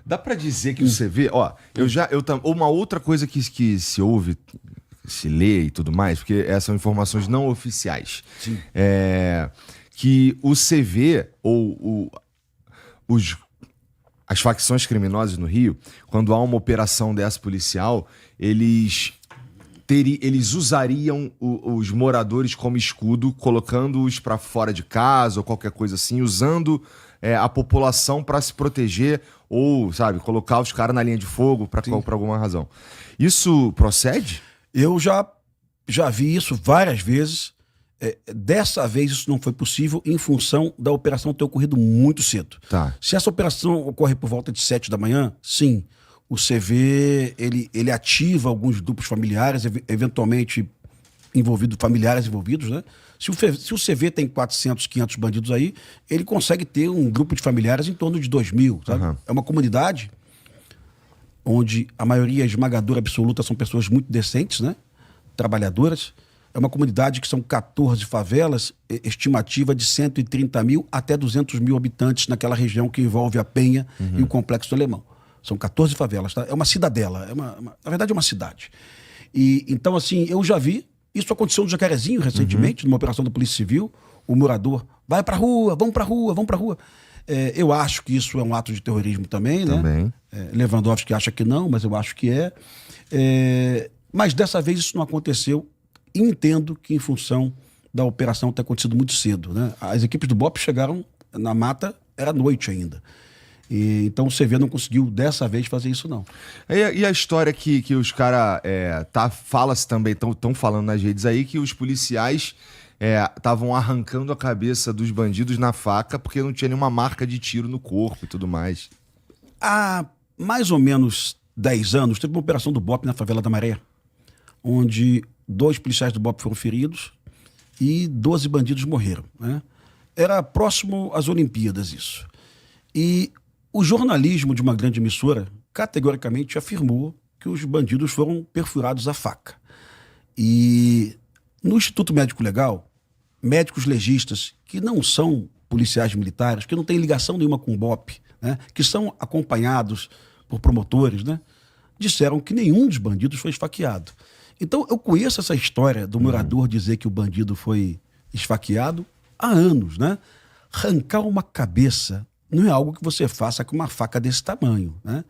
Dá pra dizer que o CV... Ó, uma outra coisa que se ouve, se lê e tudo mais, porque essas são informações não oficiais. Sim. Que o CV ou as facções criminosas no Rio, quando há uma operação dessa policial, eles usariam os moradores como escudo, colocando-os para fora de casa ou qualquer coisa assim, usando a população para se proteger ou, sabe, colocar os caras na linha de fogo por alguma razão. Isso procede? Eu já vi isso várias vezes. Dessa vez isso não foi possível em função da operação ter ocorrido muito cedo. Tá. Se essa operação ocorre por volta de 7 da manhã, sim, o CV ele ativa alguns grupos familiares, eventualmente familiares envolvidos, né? Se o CV tem 400, 500 bandidos aí, ele consegue ter um grupo de familiares em torno de 2.000, sabe? Uhum. É uma comunidade onde a maioria esmagadora absoluta são pessoas muito decentes, né? Trabalhadoras. É uma comunidade que são 14 favelas, estimativa de 130 mil até 200 mil habitantes naquela região que envolve a Penha e o Complexo do Alemão. São 14 favelas, tá? É uma cidadela, na verdade é uma cidade. E, então, assim, eu já vi, isso aconteceu no Jacarezinho recentemente, numa operação da Polícia Civil, o morador, vai pra rua, vamos pra rua, vamos pra rua. Eu acho que isso é um ato de terrorismo também, né? Também. Lewandowski acha que não, mas eu acho que é. Mas dessa vez isso não aconteceu. Entendo que em função da operação ter acontecido muito cedo, né? As equipes do BOP chegaram na mata, era noite ainda. Então o CV não conseguiu dessa vez fazer isso, não. E a história que os caras fala-se também, estão falando nas redes aí, que os policiais estavam arrancando a cabeça dos bandidos na faca porque não tinha nenhuma marca de tiro no corpo e tudo mais. Há mais ou menos 10 anos, teve uma operação do BOP na favela da Maré, onde 2 policiais do BOP foram feridos e 12 bandidos morreram, né? Era próximo às Olimpíadas isso. E o jornalismo de uma grande emissora categoricamente afirmou que os bandidos foram perfurados à faca. E no Instituto Médico Legal, médicos legistas que não são policiais militares, que não têm ligação nenhuma com o BOP, né, que são acompanhados por promotores, né, disseram que nenhum dos bandidos foi esfaqueado. Então eu conheço essa história do morador dizer que o bandido foi esfaqueado há anos, né? Arrancar uma cabeça não é algo que você faça com uma faca desse tamanho, né?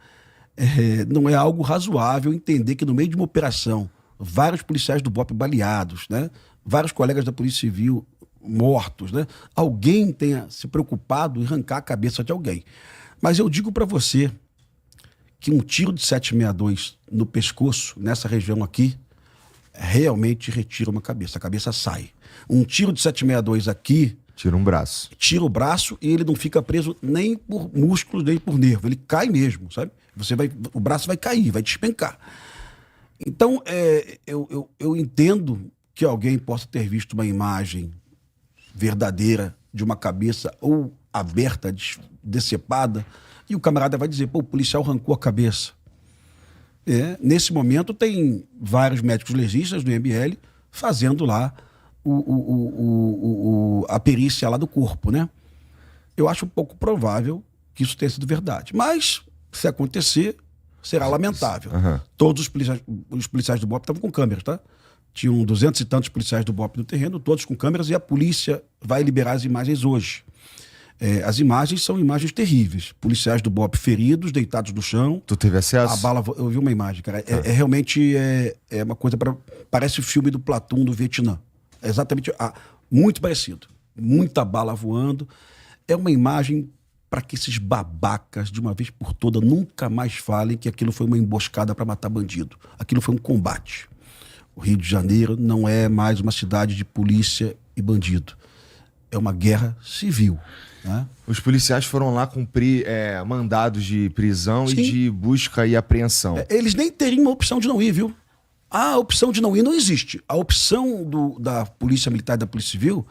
Não é algo razoável entender que no meio de uma operação, vários policiais do BOP baleados, né? Vários colegas da Polícia Civil mortos, né? Alguém tenha se preocupado em arrancar a cabeça de alguém. Mas eu digo para você que um tiro de 7,62 no pescoço, nessa região aqui, realmente retira uma cabeça. A cabeça sai. Um tiro de 7,62 aqui... Tira um braço. Tira o braço e ele não fica preso nem por músculo, nem por nervo. Ele cai mesmo, sabe? O braço vai cair, vai despencar. Então, eu entendo que alguém possa ter visto uma imagem verdadeira de uma cabeça ou aberta, decepada, e o camarada vai dizer, pô, o policial arrancou a cabeça. Nesse momento tem vários médicos legistas do IML fazendo lá a perícia lá do corpo, né? Eu acho um pouco provável que isso tenha sido verdade. Mas, se acontecer, será lamentável. Uhum. Todos os policiais do BOP estavam com câmeras, tá? Tinham 200 e tantos policiais do BOP no terreno, todos com câmeras, e a polícia vai liberar as imagens hoje. As imagens são imagens terríveis. Policiais do BOP feridos, deitados no chão. Tu teve acesso? A bala, eu vi uma imagem, cara. Realmente uma coisa parece o filme do Platoon do Vietnã. Exatamente, muito parecido. Muita bala voando. É uma imagem para que esses babacas, de uma vez por toda, nunca mais falem que aquilo foi uma emboscada para matar bandido. Aquilo foi um combate. O Rio de Janeiro não é mais uma cidade de polícia e bandido. É uma guerra civil. Né? Os policiais foram lá cumprir mandados de prisão. Sim. E de busca e apreensão. Eles nem teriam uma opção de não ir, viu? A opção de não ir não existe. A opção da Polícia Militar e da Polícia Civil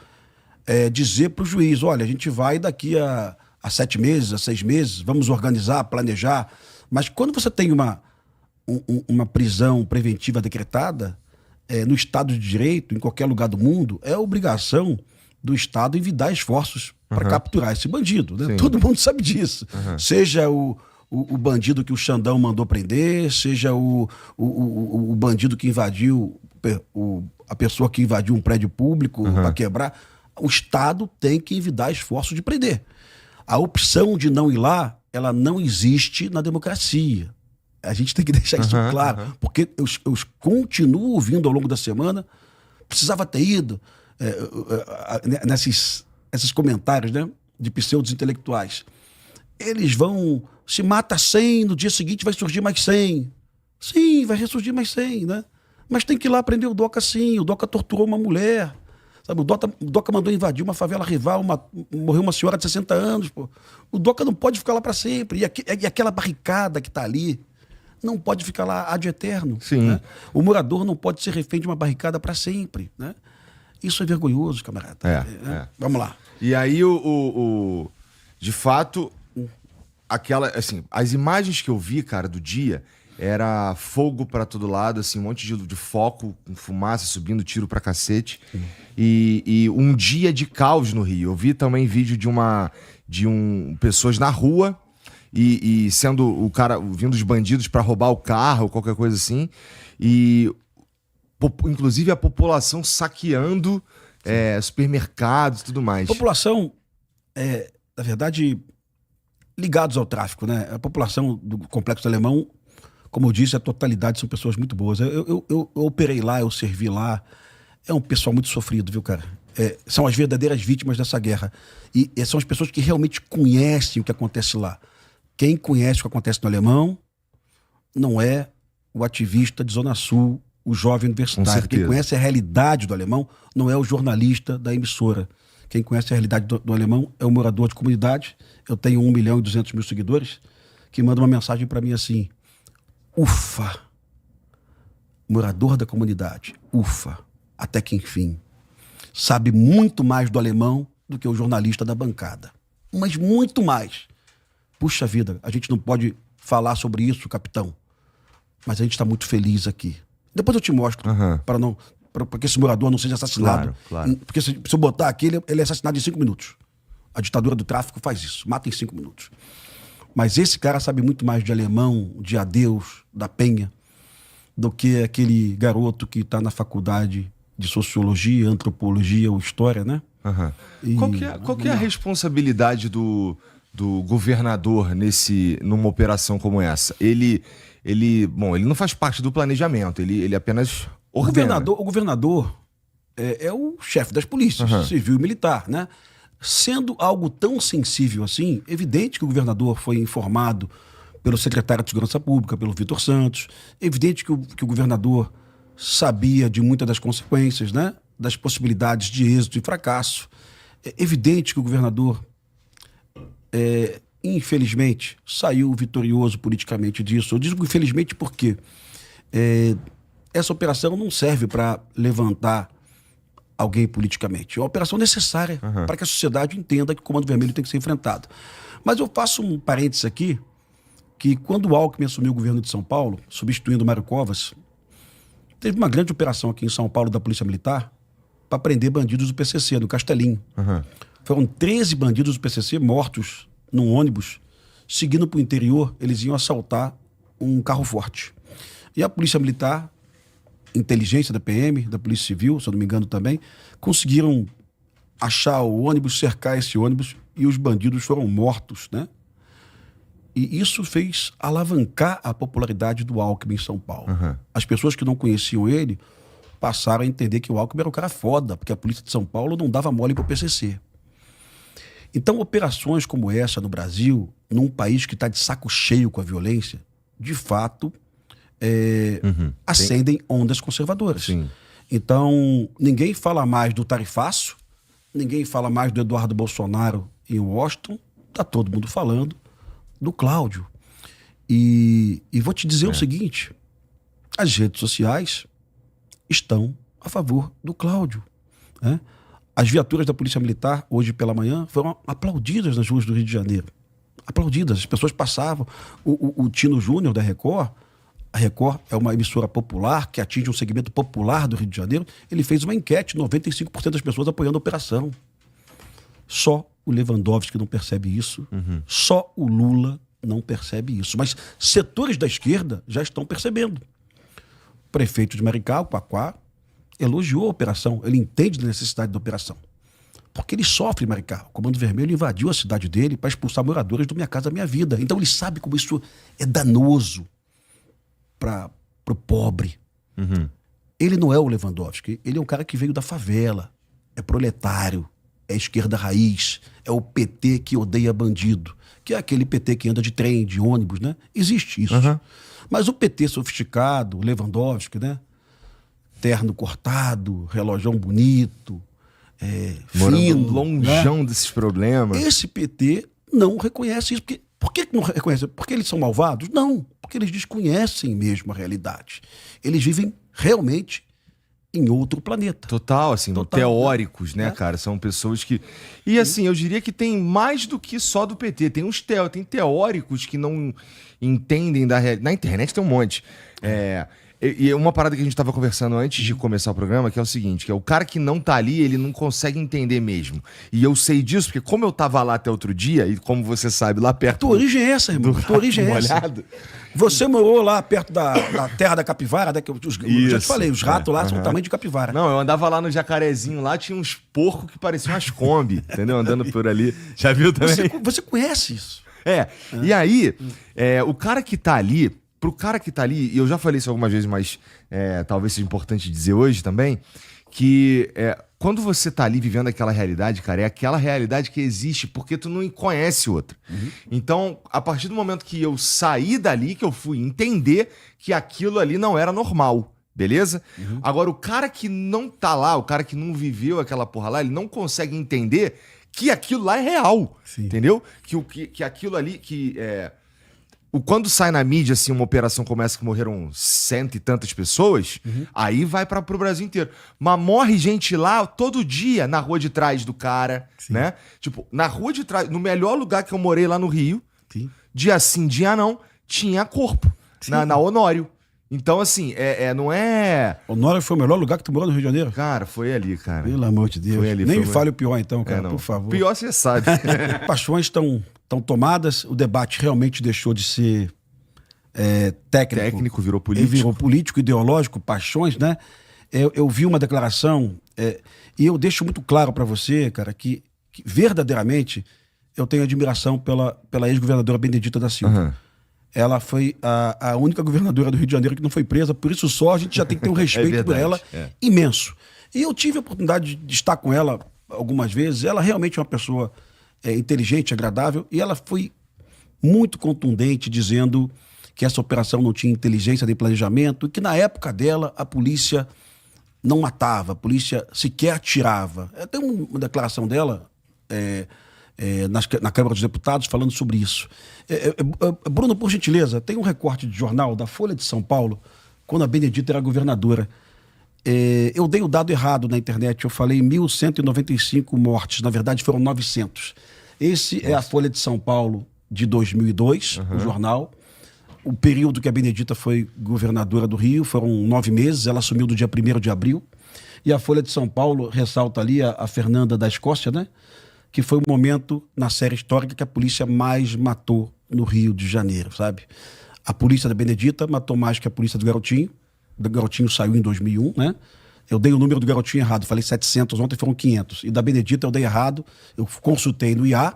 é dizer para o juiz, olha, a gente vai daqui a 7 meses, a 6 meses, vamos organizar, planejar. Mas quando você tem uma prisão preventiva decretada, no Estado de Direito, em qualquer lugar do mundo, é obrigação do Estado envidar esforços para capturar esse bandido. Né? Todo mundo sabe disso. Seja o o bandido que o Xandão mandou prender, seja o bandido que invadiu, a pessoa que invadiu um prédio público para quebrar. O Estado tem que evitar esforços de prender. A opção de não ir lá, ela não existe na democracia. A gente tem que deixar isso claro, porque eu continuo ouvindo ao longo da semana, precisava ter ido, nesses comentários, né, de pseudos intelectuais. Eles vão, se mata 100, no dia seguinte vai surgir mais 100. Sim, vai ressurgir mais 100, né? Mas tem que ir lá prender o Doca sim, o Doca torturou uma mulher. Sabe, o Doca mandou invadir uma favela rival, morreu uma senhora de 60 anos. Pô. O Doca não pode ficar lá para sempre. E aquela barricada que está ali não pode ficar lá ad eterno. Sim. Né? O morador não pode ser refém de uma barricada para sempre. Né? Isso é vergonhoso, camarada. Vamos lá. E aí, de fato, assim, as imagens que eu vi, cara, do dia, era fogo pra todo lado, assim, um monte de foco, com fumaça subindo, tiro pra cacete. E um dia de caos no Rio. Eu vi também vídeo de pessoas na rua e sendo o cara, vindo os bandidos pra roubar o carro, qualquer coisa assim. E inclusive a população saqueando supermercados e tudo mais. População, na verdade, ligados ao tráfico, né? A população do Complexo do Alemão, como eu disse, a totalidade são pessoas muito boas. Eu operei lá, eu servi lá. É um pessoal muito sofrido, viu, cara? São as verdadeiras vítimas dessa guerra. E são as pessoas que realmente conhecem o que acontece lá. Quem conhece o que acontece no Alemão não é o ativista de Zona Sul, o jovem universitário. Quem conhece a realidade do Alemão não é o jornalista da emissora. Quem conhece a realidade do Alemão é o morador de comunidade. Eu tenho 1.200.000 seguidores que mandam uma mensagem para mim assim: ufa, morador da comunidade, ufa, até que enfim, sabe muito mais do alemão do que o jornalista da bancada. Mas muito mais. Puxa vida, a gente não pode falar sobre isso, capitão, mas a gente está muito feliz aqui. Depois eu te mostro, para que esse morador não seja assassinado. Claro. Porque se eu botar aqui, ele é assassinado em 5 minutos. A ditadura do tráfico faz isso, mata em 5 minutos. Mas esse cara sabe muito mais de alemão, de Adeus, da Penha, do que aquele garoto que está na faculdade de sociologia, antropologia ou história, né? Qual que é a responsabilidade do governador numa operação como essa? Ele não faz parte do planejamento, ele apenas ordena. O governador é o chefe das polícias, civil e militar, né? Sendo algo tão sensível assim, evidente que o governador foi informado pelo secretário de Segurança Pública, pelo Vitor Santos, evidente que o governador sabia de muitas das consequências, né? Das possibilidades de êxito e fracasso. É evidente que o governador, infelizmente, saiu vitorioso politicamente disso. Eu digo infelizmente porque essa operação não serve para levantar alguém politicamente. É uma operação necessária para que a sociedade entenda que o Comando Vermelho tem que ser enfrentado. Mas eu faço um parênteses aqui, que quando o Alckmin assumiu o governo de São Paulo, substituindo o Mário Covas, teve uma grande operação aqui em São Paulo da Polícia Militar para prender bandidos do PCC, do Castelinho. Foram 13 bandidos do PCC mortos num ônibus, seguindo para o interior, eles iam assaltar um carro forte. E a Polícia Militar, inteligência da PM, da Polícia Civil, se eu não me engano também, conseguiram achar o ônibus, cercar esse ônibus e os bandidos foram mortos, né? E isso fez alavancar a popularidade do Alckmin em São Paulo. As pessoas que não conheciam ele passaram a entender que o Alckmin era um cara foda, porque a polícia de São Paulo não dava mole para o PCC. Então, operações como essa no Brasil, num país que está de saco cheio com a violência, de fato, acendem ondas conservadoras. Sim. Então, ninguém fala mais do tarifaço, ninguém fala mais do Eduardo Bolsonaro em Washington, está todo mundo falando do Cláudio. E vou te dizer o seguinte, as redes sociais estão a favor do Cláudio, né? As viaturas da Polícia Militar, hoje pela manhã, foram aplaudidas nas ruas do Rio de Janeiro. Aplaudidas. As pessoas passavam. O Tino Júnior, da Record, a Record é uma emissora popular que atinge um segmento popular do Rio de Janeiro. Ele fez uma enquete, 95% das pessoas apoiando a operação. Só o Lewandowski não percebe isso. Só o Lula não percebe isso. Mas setores da esquerda já estão percebendo. O prefeito de Maricá, o Quaquá, elogiou a operação. Ele entende da necessidade da operação. Porque ele sofre em Maricá. O Comando Vermelho invadiu a cidade dele para expulsar moradores do Minha Casa Minha Vida. Então ele sabe como isso é danoso para o pobre. Uhum. Ele não é o Lewandowski. Ele é um cara que veio da favela. É proletário. É esquerda raiz. É o PT que odeia bandido. Que é aquele PT que anda de trem, de ônibus, né? Existe isso. Uhum. Mas o PT sofisticado, o Lewandowski, né? Terno cortado, relógio bonito, fino, longeão, né, desses problemas. Esse PT não reconhece isso. Por que não reconhece? Porque eles são malvados? Não, porque eles desconhecem mesmo a realidade. Eles vivem realmente em outro planeta. Total, assim, Total, teóricos, né, cara? São pessoas que... E assim, eu diria que tem mais do que só do PT. Tem tem teóricos que não entendem da realidade. Na internet tem um monte. E uma parada que a gente tava conversando antes de começar o programa, que é o seguinte, que é o cara que não tá ali, ele não consegue entender mesmo. E eu sei disso, porque como eu tava lá até outro dia, e como você sabe, lá perto... Tua origem é essa, irmão. Tua origem é essa. Você morou lá perto da terra da capivara, né? Eu já te falei, os ratos lá são o tamanho de capivara. Não, eu andava lá no Jacarezinho, lá tinha uns porcos que pareciam umas Kombi, entendeu? Andando por ali. Já viu também? Você conhece isso. E aí, o cara que tá ali... Pro cara que tá ali, e eu já falei isso algumas vezes, mas talvez seja importante dizer hoje também, que quando você tá ali vivendo aquela realidade, cara, é aquela realidade que existe porque tu não conhece outra. Uhum. Então, a partir do momento que eu saí dali, que eu fui entender que aquilo ali não era normal, beleza? Uhum. Agora, o cara que não tá lá, o cara que não viveu aquela porra lá, ele não consegue entender que aquilo lá é real, sim, entendeu? Que aquilo ali, quando sai na mídia, assim, uma operação começa que morreram 100 e tantas pessoas, aí vai pro Brasil inteiro. Mas morre gente lá todo dia na rua de trás do cara, sim, né? Tipo, na rua de trás, no melhor lugar que eu morei lá no Rio, sim, dia sim, dia não, tinha corpo, na Honório. Então, assim, não é... Honório foi o melhor lugar que tu morou no Rio de Janeiro? Cara, foi ali, cara. Pelo amor de Deus. Foi ali, nem me fale o pior, então, cara, por favor. Pior você sabe. Paixões estão tomadas, o debate realmente deixou de ser técnico, virou político. Virou político, ideológico, paixões, né? Eu vi uma declaração e eu deixo muito claro para você, cara, que verdadeiramente eu tenho admiração pela ex-governadora Benedita da Silva. Uhum. Ela foi a única governadora do Rio de Janeiro que não foi presa, por isso só a gente já tem que ter um respeito por ela imenso. E eu tive a oportunidade de estar com ela algumas vezes. Ela realmente é uma pessoa inteligente, agradável, e ela foi muito contundente dizendo que essa operação não tinha inteligência nem planejamento e que na época dela a polícia não matava, a polícia sequer atirava. Tem uma declaração dela na Câmara dos Deputados falando sobre isso. Bruno, por gentileza, tem um recorte de jornal da Folha de São Paulo, quando a Benedita era governadora. Eu dei o dado errado na internet, eu falei 1.195 mortes, na verdade foram 900. Esse é a Folha de São Paulo de 2002, o jornal. O período que a Benedita foi governadora do Rio foram 9 meses, ela assumiu do dia 1º de abril. E a Folha de São Paulo ressalta ali a Fernanda da Escócia, né? Que foi o momento na série histórica que a polícia mais matou no Rio de Janeiro, sabe? A polícia da Benedita matou mais que a polícia do Garotinho. O Garotinho saiu em 2001, né? Eu dei o número do Garotinho errado, falei 700, ontem foram 500. E da Benedita eu dei errado, eu consultei no IA,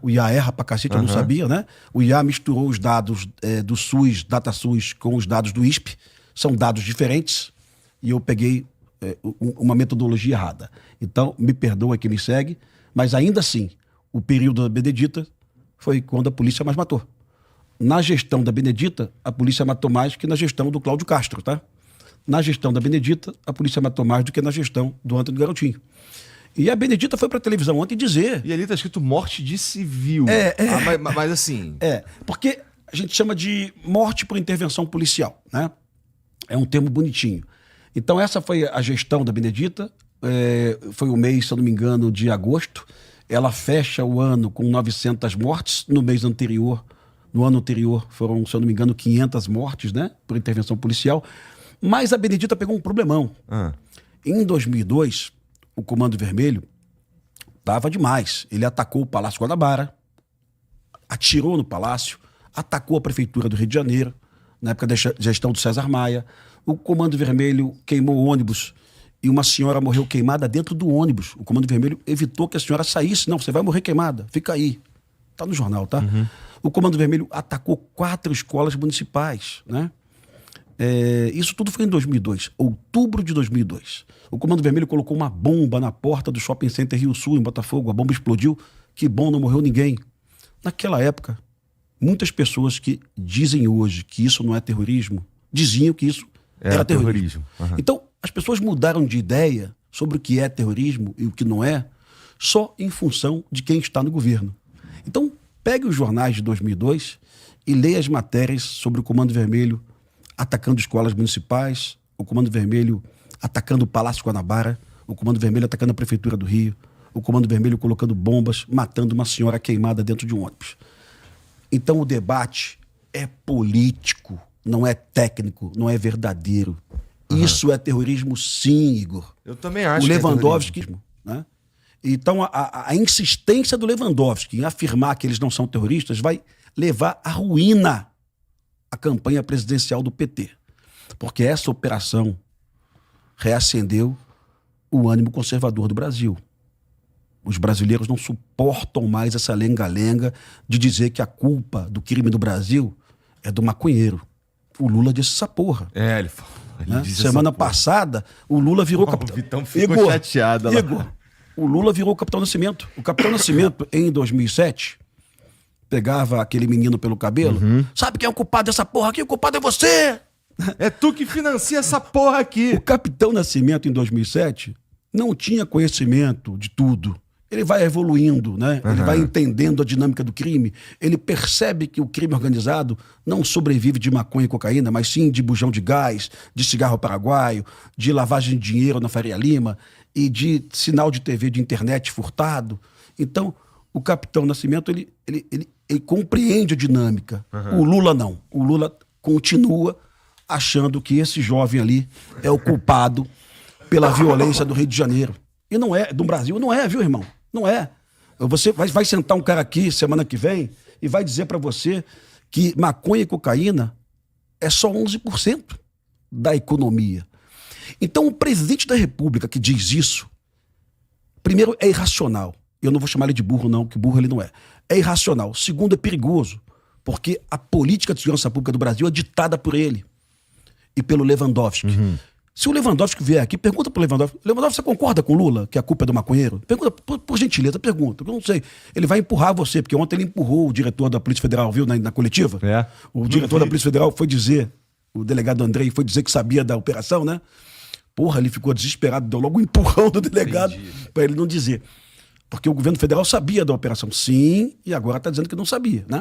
o IA erra pra cacete, eu não sabia, né? O IA misturou os dados do SUS, DataSUS, com os dados do ISP, são dados diferentes, e eu peguei uma metodologia errada. Então, me perdoa quem me segue, mas ainda assim, o período da Benedita foi quando a polícia mais matou. Na gestão da Benedita, a polícia matou mais que na gestão do Cláudio Castro, tá? Na gestão da Benedita, a polícia matou mais do que na gestão do Antônio Garotinho. E a Benedita foi pra televisão ontem dizer... E ali tá escrito morte de civil. Mas assim... porque a gente chama de morte por intervenção policial, né? É um termo bonitinho. Então essa foi a gestão da Benedita, foi o mês, se eu não me engano, de agosto. Ela fecha o ano com 900 mortes. No mês anterior, no ano anterior, foram, se eu não me engano, 500 mortes, né? Por intervenção policial. Mas a Benedita pegou um problemão. Em 2002, o Comando Vermelho estava demais. Ele atacou o Palácio Guanabara, atirou no palácio, atacou a prefeitura do Rio de Janeiro, na época da gestão do César Maia. O Comando Vermelho queimou o ônibus e uma senhora morreu queimada dentro do ônibus. O Comando Vermelho evitou que a senhora saísse. Não, você vai morrer queimada, fica aí. Tá no jornal, tá? O Comando Vermelho atacou 4 escolas municipais, né? Isso tudo foi em 2002, outubro de 2002. O Comando Vermelho colocou uma bomba na porta do Shopping Center Rio Sul, em Botafogo. A bomba explodiu. Que bom, não morreu ninguém. Naquela época, muitas pessoas que dizem hoje que isso não é terrorismo, diziam que isso era terrorismo. Então, as pessoas mudaram de ideia sobre o que é terrorismo e o que não é, só em função de quem está no governo. Então, pegue os jornais de 2002 e leia as matérias sobre o Comando Vermelho atacando escolas municipais, o Comando Vermelho atacando o Palácio Guanabara, o Comando Vermelho atacando a Prefeitura do Rio, o Comando Vermelho colocando bombas, matando uma senhora queimada dentro de um ônibus. Então o debate é político, não é técnico, não é verdadeiro. Isso é terrorismo, sim, Igor. Eu também acho o que Lewandowski, né? Então a insistência do Lewandowski em afirmar que eles não são terroristas vai levar à ruína a campanha presidencial do PT. Porque essa operação reacendeu o ânimo conservador do Brasil. Os brasileiros não suportam mais essa lenga-lenga de dizer que a culpa do crime do Brasil é do maconheiro. O Lula disse essa porra. Ele disse Semana passada, o Lula virou capitão. O Vitão ficou chateado lá. Igor, o Lula virou o Capitão Nascimento. O Capitão Nascimento, em 2007, pegava aquele menino pelo cabelo. Sabe quem é o culpado dessa porra aqui? O culpado é você! É tu que financia essa porra aqui. O Capitão Nascimento, em 2007, não tinha conhecimento de tudo. Ele vai evoluindo, né? Ele vai entendendo a dinâmica do crime. Ele percebe que o crime organizado não sobrevive de maconha e cocaína, mas sim de bujão de gás, de cigarro paraguaio, de lavagem de dinheiro na Faria Lima e de sinal de TV de internet furtado. Então, o Capitão Nascimento, ele compreende a dinâmica. O Lula não. O Lula continua achando que esse jovem ali é o culpado pela violência do Rio de Janeiro. E não é, do Brasil não é, viu, irmão? Não é. Você vai sentar um cara aqui semana que vem e vai dizer pra você que maconha e cocaína é só 11% da economia. Então o presidente da República que diz isso, primeiro, é irracional. Eu não vou chamar ele de burro não, que burro ele não é. É irracional. Segundo, é perigoso, porque a política de segurança pública do Brasil é ditada por ele e pelo Lewandowski. Se o Lewandowski vier aqui, pergunta pro Lewandowski. Lewandowski, você concorda com o Lula que a culpa é do maconheiro? Pergunta, por gentileza, pergunta. Eu não sei. Ele vai empurrar você, porque ontem ele empurrou o diretor da Polícia Federal, viu, na coletiva? O diretor da Polícia Federal foi dizer, o delegado Andrei foi dizer que sabia da operação, né? Porra, ele ficou desesperado, deu logo um empurrão do delegado para ele não dizer. Porque o governo federal sabia da operação, sim, e agora está dizendo que não sabia, né?